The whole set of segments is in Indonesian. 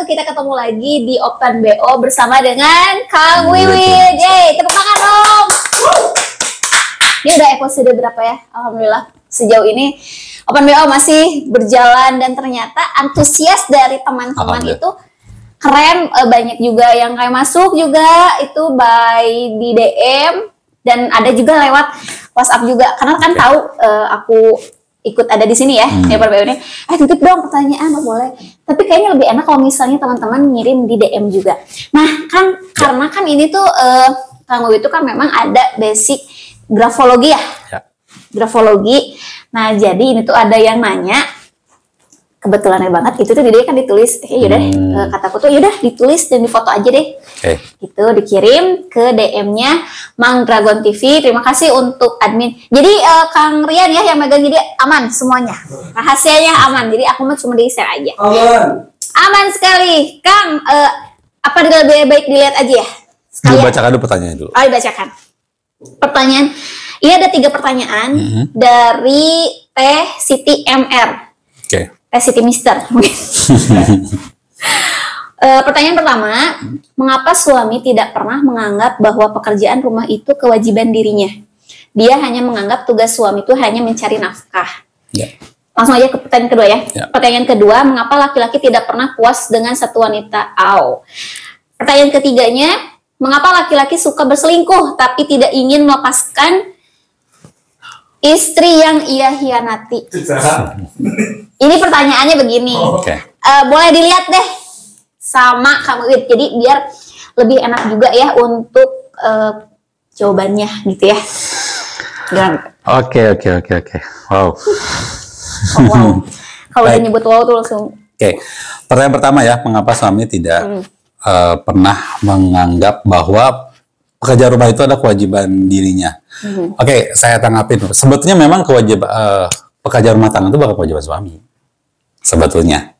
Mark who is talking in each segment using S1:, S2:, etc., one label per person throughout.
S1: Kita ketemu lagi di Open BO bersama dengan Kang Wiwit. Yeay, tepuk tangan dong. Ini udah episode berapa ya? Alhamdulillah sejauh ini Open BO masih berjalan dan ternyata antusias dari teman-teman itu keren. Banyak juga yang kayak masuk juga itu by di DM dan ada juga lewat WhatsApp juga. Karena kan tahu aku ikut ada di sini ya, ya Open BO ini. Titip dong pertanyaan, boleh. Tapi kayaknya lebih enak kalau misalnya teman-teman ngirim di DM juga. Nah, kan karena kan ini tuh Kang Wiwit itu kan memang ada basic grafologi ya. Grafologi. Nah, jadi ini tuh ada yang nanya, kebetulan banget itu tuh dia kan ditulis, yaudah kataku tuh yaudah ditulis dan difoto aja deh. Gitu dikirim ke DM-nya Mang Dragon TV. Terima kasih untuk admin. Jadi Kang Rian ya yang megang, jadi aman semuanya. Rahasianya aman. Jadi aku mah cuma di-share aja. Aman sekali. Kang, apa lebih baik dilihat aja ya?
S2: Dibacakan dulu pertanyaan dulu.
S1: Oh, dibacakan. Pertanyaan. Ini ada 3 pertanyaan dari Teh Siti MR. Teh Siti Mister. Pertanyaan pertama, mengapa suami tidak pernah menganggap bahwa pekerjaan rumah itu kewajiban dirinya? Dia hanya menganggap tugas suami itu hanya mencari nafkah. Langsung aja ke pertanyaan kedua ya. Pertanyaan kedua, mengapa laki-laki tidak pernah puas dengan satu wanita? Pertanyaan ketiganya, mengapa laki-laki suka berselingkuh tapi tidak ingin melepaskan istri yang ia hianati? Ini pertanyaannya begini. Boleh dilihat deh sama Kang Wiwit, jadi biar lebih enak juga ya untuk jawabannya gitu ya.
S2: Oke. Wow.
S1: Kalau udah nyebut wow tuh langsung.
S2: Pertanyaan pertama ya, mengapa suami tidak pernah menganggap bahwa pekerjaan rumah itu ada kewajiban dirinya? Saya tanggapin. Sebetulnya memang kewajiban pekerjaan rumah tangga itu bukan kewajiban suami. Sebetulnya.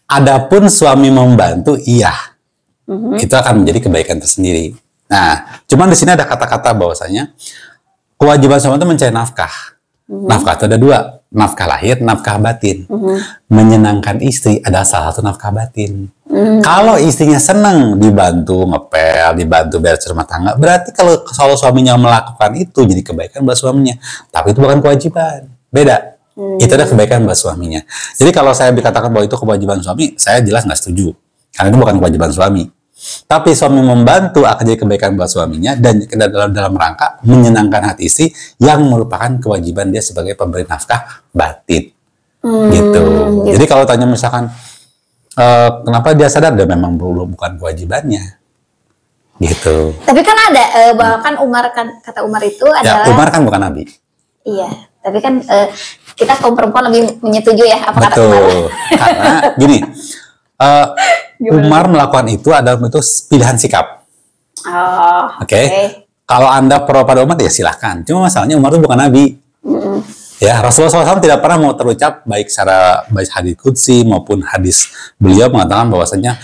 S2: Adapun suami membantu, iya, itu akan menjadi kebaikan tersendiri. Nah, cuman di sini ada kata-kata bahwasanya kewajiban suami itu mencari nafkah. Nafkah itu ada 2, nafkah lahir, nafkah batin. Menyenangkan istri adalah salah satu nafkah batin. Kalau istrinya senang dibantu ngepel, dibantu beres rumah tangga, berarti kalau suaminya melakukan itu jadi kebaikan buat suaminya. Tapi itu bukan kewajiban, beda. Itu adalah kebaikan buat suaminya. Jadi kalau saya dikatakan bahwa itu kewajiban suami, saya jelas nggak setuju. Karena itu bukan kewajiban suami. Tapi suami membantu akan jadi kebaikan buat suaminya dan dalam rangka menyenangkan hati istri yang merupakan kewajiban dia sebagai pemberi nafkah batin. Gitu. Jadi kalau tanya misalkan kenapa dia sadar, dia memang bukan kewajibannya. Gitu.
S1: Tapi kan ada bahkan Umar kan, kata Umar itu adalah
S2: Umar kan bukan nabi.
S1: Iya, tapi kan kita kaum perempuan lebih menyetujui ya apa kata Umar.
S2: Karena gini, Umar melakukan itu adalah itu pilihan sikap. Kalau Anda pro pada Umar ya silahkan. Cuma masalahnya Umar itu bukan nabi. Ya, Rasulullah SAW tidak pernah mau terucap baik secara hadis qudsi maupun hadis beliau mengatakan bahwasanya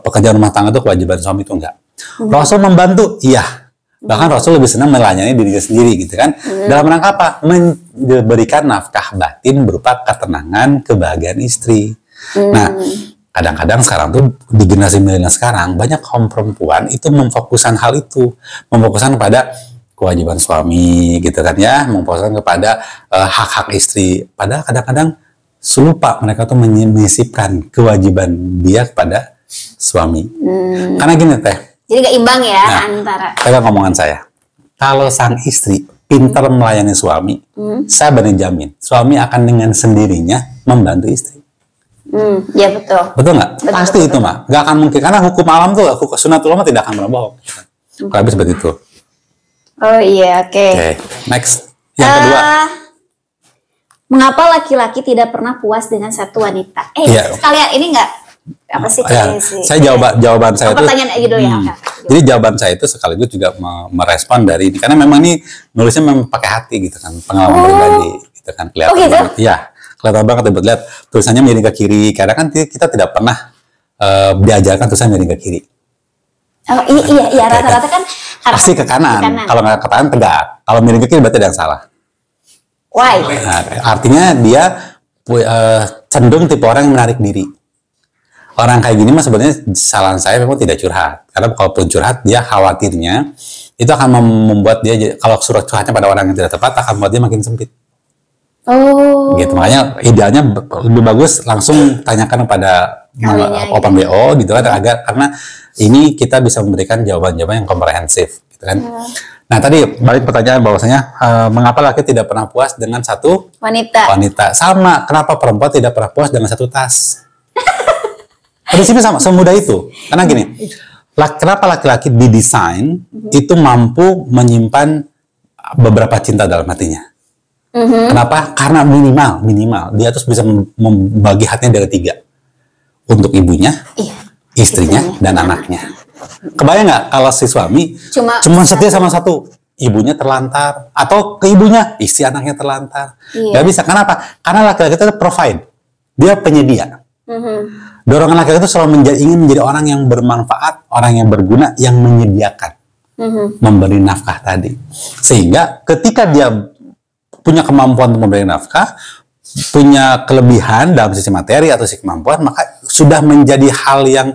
S2: pekerjaan rumah tangga itu kewajiban suami, itu enggak. Rasul membantu, iya. Bahkan Rasul lebih senang melayani dirinya sendiri gitu kan. Dalam rangka apa? Memberikan nafkah batin berupa ketenangan, kebahagiaan istri. Nah, kadang-kadang sekarang tuh di generasi milenial sekarang banyak kaum perempuan itu memfokuskan hal itu, memfokuskan kepada kewajiban suami gitu kan ya, memfokuskan kepada hak-hak istri. Padahal kadang-kadang lupa mereka tuh menyisipkan kewajiban dia kepada suami. Karena gini Teh.
S1: Jadi gak imbang ya antara.
S2: Pegang ngomongan saya. Kalau sang istri pintar melayani suami, saya berani jamin suami akan dengan sendirinya membantu istri.
S1: Ya betul.
S2: Betul nggak? Pasti betul. Itu mah. Nggak akan mungkin. Karena hukum alam tuh, hukum sunatullah tidak akan pernah bohong. Kalau seperti itu.
S1: Oh iya, oke.
S2: Next. Yang kedua.
S1: Mengapa laki-laki tidak pernah puas dengan satu wanita? Sekalian ini nggak apa sih?
S2: Saya jawaban saya itu.
S1: Pertanyaan aja dulu ya.
S2: Jadi jawaban saya itu sekaligus juga merespon dari ini. Karena memang ini nulisnya memang pakai hati gitu kan. Pengalaman pribadi gitu kan. Kelihatan banget. Iya. Kelihatan banget. Lihat tulisannya miring ke kiri. Karena kan kita tidak pernah diajarkan tulisan miring ke kiri.
S1: Oh iya rata-rata kan
S2: pasti ke kanan. Kalau nggak ke kanan tegak. Kalau miring ke kiri berarti ada yang salah.
S1: Why?
S2: Nah, artinya dia cenderung tipe orang yang menarik diri. Orang kayak gini mah sebenarnya saran saya memang tidak curhat. Karena kalaupun curhat dia khawatirnya itu akan membuat dia, kalau surat curhatnya pada orang yang tidak tepat akan membuat dia makin sempit.
S1: Oh.
S2: Gitu, makanya idealnya lebih bagus langsung tanyakan kepada Open BO gitu kan, agar karena ini kita bisa memberikan jawaban-jawaban yang komprehensif gitu kan. Nah tadi balik pertanyaan bahwasanya mengapa laki tidak pernah puas dengan satu wanita? Sama, kenapa perempuan tidak pernah puas dengan satu tas? Di sini sama, semudah itu. Karena gini, kenapa laki-laki didesain itu mampu menyimpan beberapa cinta dalam hatinya? Kenapa? Karena minimal dia terus bisa membagi hatinya dari 3 untuk ibunya, istrinya, dan anaknya. Kebayang nggak kalau si suami cuma setia sama satu, ibunya terlantar, atau ke ibunya istri anaknya terlantar? Nggak bisa. Kenapa? Karena laki-laki itu provide, dia penyedia. Dorongan laki-laki itu selalu ingin menjadi orang yang bermanfaat, orang yang berguna, yang menyediakan, memberi nafkah tadi. Sehingga ketika dia punya kemampuan untuk memberi nafkah, punya kelebihan dalam sisi materi atau sisi kemampuan, maka sudah menjadi hal yang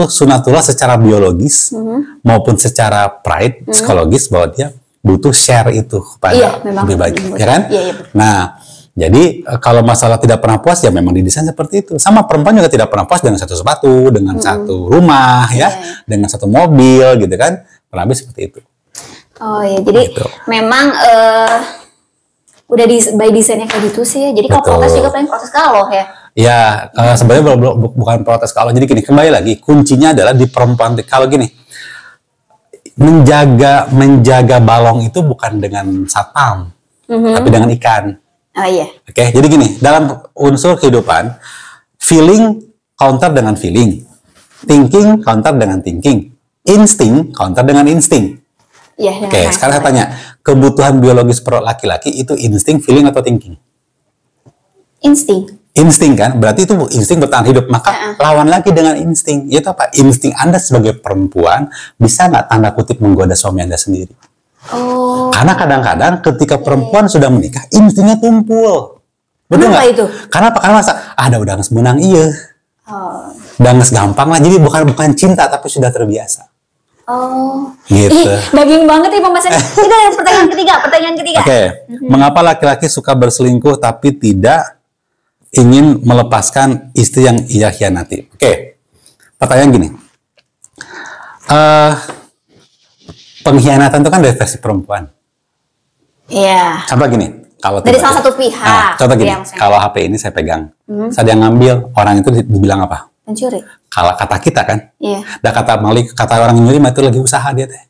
S2: sunatullah secara biologis maupun secara pride psikologis, bahwa dia butuh share itu kepada lebih banyak, ya kan? Nah, jadi kalau masalah tidak pernah puas ya memang didesain seperti itu. Sama perempuan juga tidak pernah puas dengan satu sepatu, dengan satu rumah, dengan satu mobil, gitu kan? Kurang lebih seperti itu.
S1: Oh ya, jadi gitu. Memang udah by desainnya kayak gitu sih. Jadi kalau protes juga paling protes kalau ya.
S2: Ya, sebenarnya bukan protes kalau. Jadi gini, kembali lagi, kuncinya adalah di perempuan. Kalau gini, menjaga balong itu bukan dengan satpam, tapi dengan ikan.
S1: Oh iya.
S2: Oke, jadi gini, dalam unsur kehidupan, feeling counter dengan feeling, thinking counter dengan thinking, insting counter dengan insting.
S1: Iya.
S2: Oke, sekarang saya tanya, kebutuhan biologis per laki-laki itu insting, feeling, atau thinking?
S1: Insting.
S2: Insting kan, berarti itu insting bertahan hidup. Maka lawan lagi dengan insting. Itu apa? Insting Anda sebagai perempuan bisa nggak tanda kutip menggoda suami Anda sendiri?
S1: Oh.
S2: Karena kadang-kadang ketika perempuan sudah menikah, instingnya tumpul. Betul nggak?
S1: Itu?
S2: Karena apa? Karena masa udah menang iya. Udah gampang lah. Jadi bukan cinta tapi sudah terbiasa.
S1: Oh.
S2: Gitu.
S1: Daging banget ya pembahasan. Kita yang pertanyaan ketiga.
S2: Oke. Mengapa laki-laki suka berselingkuh tapi tidak ingin melepaskan istri yang ia khianati? Oke. Pertanyaan gini. Pengkhianatan itu kan dari versi perempuan.
S1: Iya.
S2: Contoh gini, kalau
S1: dari salah satu pihak.
S2: Contoh gini, kalau HP ini saya pegang, saya yang ngambil, orang itu dibilang apa?
S1: Pencuri.
S2: Kalau kata kita kan,
S1: iya.
S2: Dan kata orang yang nyuri, itu lagi usaha dia teh.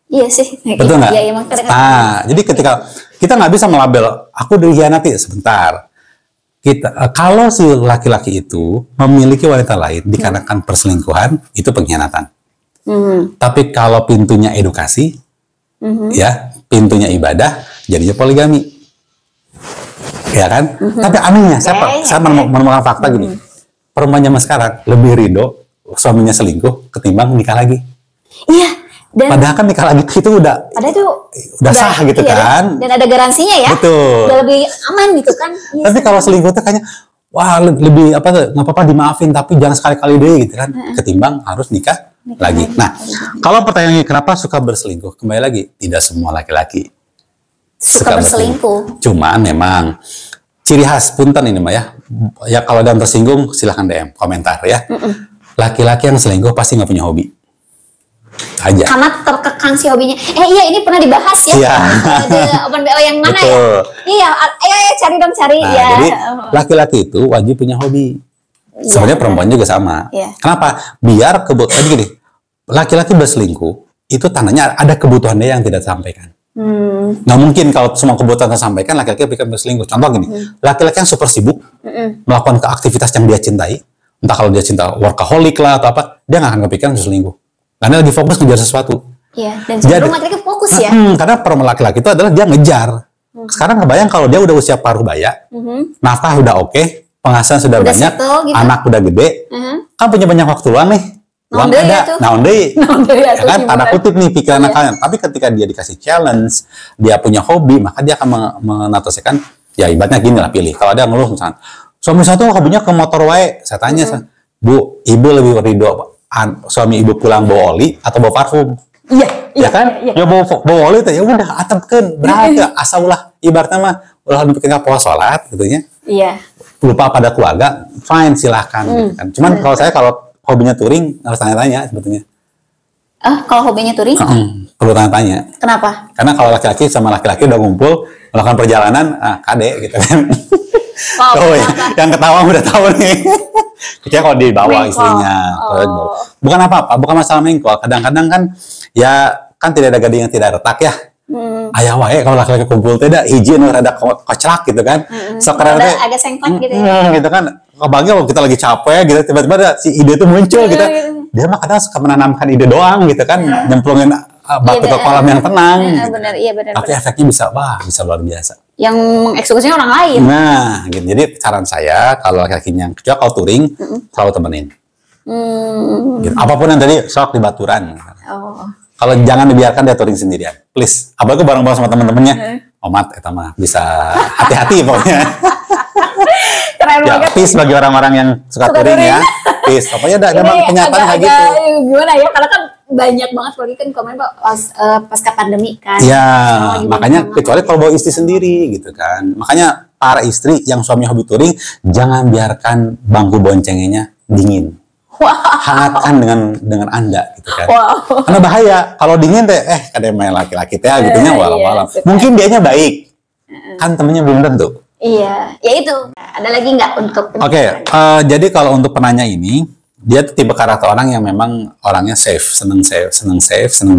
S1: Iya sih.
S2: Betul nggak?
S1: Iya,
S2: jadi ketika kita nggak bisa melabel, aku dikhianati sebentar. Kalau si laki-laki itu memiliki wanita lain dikarenakan perselingkuhan, itu pengkhianatan. Tapi kalau pintunya edukasi, ya pintunya ibadah, jadinya poligami, ya kan? Tapi anehnya, saya menemukan fakta gini, perempuan zaman sekarang lebih ridho suaminya selingkuh ketimbang nikah lagi.
S1: Iya.
S2: Padahal kan nikah lagi itu udah sah gitu kan?
S1: Dan ada garansinya ya.
S2: Betul.
S1: Udah lebih aman gitu kan?
S2: Yes. Tapi kalau selingkuh tuh kayaknya, wah lebih nggak apa-apa dimaafin tapi jangan sekali-kali deh gitu kan? Ketimbang harus nikah lagi. Nah, kalau pertanyaannya kenapa suka berselingkuh? Kembali lagi, tidak semua laki-laki
S1: suka berselingkuh.
S2: Cuman memang ciri khas punten ini mah ya. Ya kalau ada yang tersinggung silahkan DM komentar ya. Laki-laki yang selingkuh pasti nggak punya hobi. Aja.
S1: Karena terkekang si hobinya. Iya ini pernah dibahas ya.
S2: Iya.
S1: Ada Open BO yang mana?
S2: Betul.
S1: Ya? Iya, cari.
S2: Nah,
S1: ya.
S2: Jadi laki-laki itu wajib punya hobi. Sebenarnya perempuan juga sama. Kenapa? Biar tadi gini, laki-laki berselingkuh itu tandanya ada kebutuhan dia yang tidak disampaikan. Nggak mungkin kalau semua kebutuhan tersampaikan laki-laki pikir berselingkuh. Contoh gini, laki-laki yang super sibuk melakukan aktivitas yang dia cintai, entah kalau dia cinta workaholic lah atau apa, dia nggak akan kepikiran berselingkuh. Karena lagi fokus ngejar sesuatu.
S1: Iya, dan cenderung laki-laki fokus ya.
S2: Karena perempuan laki-laki itu adalah dia ngejar. Sekarang kebayang kalau dia udah usia paruh baya, nafkah udah oke, penghasilan sudah banyak,
S1: settle, gitu.
S2: anak udah gede, kan punya banyak waktu luang nih. uang
S1: Naon deui
S2: ada,
S1: atuh.
S2: naon deui.
S1: Naon deui
S2: Ya
S1: atuh,
S2: kan, tanda
S1: hiburan.
S2: kutip nih pikiran
S1: Iya.
S2: kalian. Tapi ketika dia dikasih challenge, dia punya hobi, maka dia akan menatasikan, ya ibaratnya gini lah, pilih. Kalau ada ngeluh misalnya, suami saya tuh hobinya ke motor wae. Saya tanya, Bu, ibu lebih ridho suami ibu pulang bawa oli atau bawa parfum?
S1: Iya,
S2: Ya kan? Ya bawa oli teh, ya udah atempkeun, berarti asa ulah ibaratnya mah ulah bikin pola salat gitu nya.
S1: Iya.
S2: Lupa pada keluarga, fine silahkan. Gitu kan. Cuman kalau saya kalau hobinya touring harus tanya-tanya sebetulnya.
S1: Kalau hobinya touring,
S2: Perlu tanya-tanya.
S1: kenapa?
S2: Karena kalau laki-laki sama laki-laki udah ngumpul melakukan perjalanan, kade gitu kan.
S1: Wow,
S2: Oh,
S1: kenapa?
S2: yang ketawa udah tahu nih. Kecuali kalau dibawa
S1: Mengkol.
S2: istrinya. Kalau dibawa. Bukan apa-apa, bukan masalah mengkol. Kadang-kadang kan ya kan tidak ada gading yang tidak retak ya. Ayah wae kalau laki-laki kumpul teh da hiji nu rada koclak gitu kan. Sekarang teh
S1: Agak sengklek gitu ya.
S2: gitu kan. Kebangi kalau kita lagi capek gitu tiba-tiba ada si ide itu muncul gitu.
S1: gitu.
S2: Dia mah kadang suka menanamkan ide doang gitu kan, nyemplungin batu ke kolam yang tenang. Gitu.
S1: Benar, iya benar.
S2: Tapi efeknya bisa luar biasa.
S1: Yang mengeksekusinya orang lain.
S2: Nah, gitu. Jadi saran saya kalau laki-lakinya kecuali kalau touring, selalu temenin. Gitu. Apapun yang tadi sok di baturan.
S1: Oh.
S2: Kalau jangan dibiarkan dia touring sendirian, please. Apalagi bareng-bareng sama teman-temannya. Omat, eta mah bisa hati-hati pokoknya.
S1: Keren
S2: Ya,
S1: banget.
S2: peace bagi orang-orang yang suka touring ya. Peace. Pokoknya ada
S1: Ini
S2: kenyataan kayak gitu.
S1: Gimana ya? Karena kan banyak banget apalagi kan kemarin pasca pandemi kan.
S2: Ya,
S1: Lagi
S2: makanya
S1: banyak
S2: kecuali kalau bawa istri sendiri gitu kan. Makanya para istri yang suami hobi touring, jangan biarkan bangku boncengannya dingin. Hangatkan dengan Anda gitu kan.
S1: Wow.
S2: Karena bahaya kalau dingin teh kada main laki-laki teh gitunya walau-walau.
S1: suka.
S2: Mungkin dianya baik. Kan temennya belum tentu.
S1: Iya, ya itu. Ada lagi nggak untuk?
S2: Oke, jadi kalau untuk penanya ini, dia tuh tipe karakter orang yang memang orangnya seneng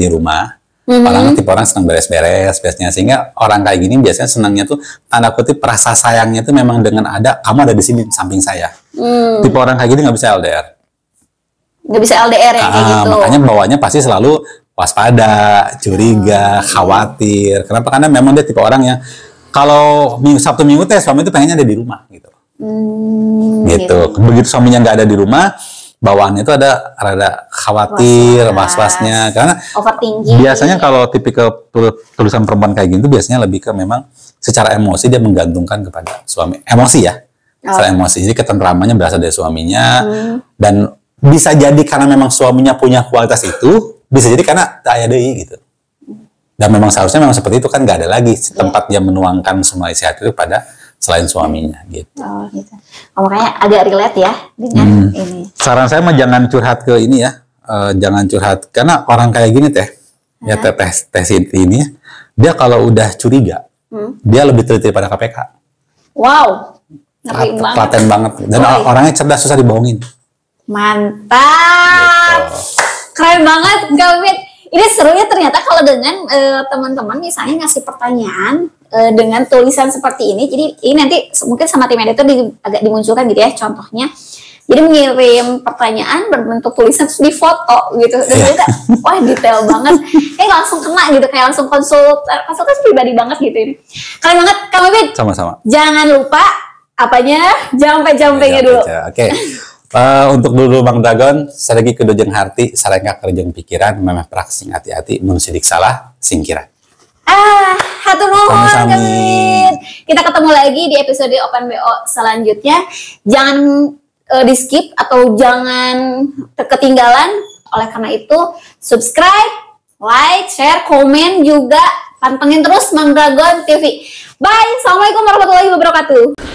S2: di rumah. Orangnya tipe orang seneng beres-beres biasanya, sehingga orang kayak gini biasanya senangnya tuh tanda kutip rasa sayangnya tuh memang dengan kamu ada di sini samping saya. Tipe orang kayak gini nggak bisa LDR.
S1: Nggak bisa LDR ya kayak gitu.
S2: Makanya bawanya pasti selalu waspada, curiga, khawatir. Kenapa? Karena memang dia tipe orang yang kalau Sabtu Minggu teh suami itu pengennya ada di rumah gitu. Gitu. Begitu suaminya nggak ada di rumah, bawaannya itu ada rada khawatir, was-wasnya. Karena
S1: Overthinking.
S2: biasanya kalau tipikal tulisan perempuan kayak gitu biasanya lebih ke memang secara emosi dia menggantungkan kepada suami. Emosi ya. Secara emosi. Jadi ketentramannya berasal dari suaminya dan bisa jadi karena memang suaminya punya kualitas itu, bisa jadi karena aya deui gitu. Dan memang seharusnya memang seperti itu kan nggak ada lagi tempat dia menuangkan semua isi hati itu pada selain suaminya gitu.
S1: Oh gitu. Oh, makanya agak relate ya dengan ini.
S2: Saran saya mah jangan curhat ke ini ya, jangan curhat karena orang kayak gini teh, ya tes ini, dia kalau udah curiga, dia lebih teliti pada KPK.
S1: Wow, ngeri banget.
S2: Telaten banget. Dan orangnya cerdas, susah dibohongin.
S1: Mantap. Keren banget, Gawit. Ini serunya ternyata kalau dengan teman-teman misalnya ngasih pertanyaan dengan tulisan seperti ini. Jadi ini nanti mungkin sama tim editor agak dimunculkan gitu ya contohnya. Jadi mengirim pertanyaan berbentuk tulisan terus difoto gitu. Dan ternyata wah detail banget. Kayak langsung kena gitu, kayak langsung konsultasi pribadi banget gitu ini. Keren banget, Kang Wibit.
S2: Sama-sama.
S1: Jangan lupa apanya? Jampe-jampenya dulu.
S2: Oke. Untuk dulu Bang Dragon, saregi kedojeng harti, sarengka kerjeng pikiran, memeh praksing hati-hati, mensidik salah, singkiran.
S1: Hatur nuhun
S2: Sami-sami.
S1: Gawit. Kita ketemu lagi di episode Open BO selanjutnya. Jangan di skip atau jangan ketinggalan. Oleh karena itu, subscribe, like, share, komen juga. Pantengin terus Bang Dragon TV. Bye. Assalamualaikum warahmatullahi wabarakatuh.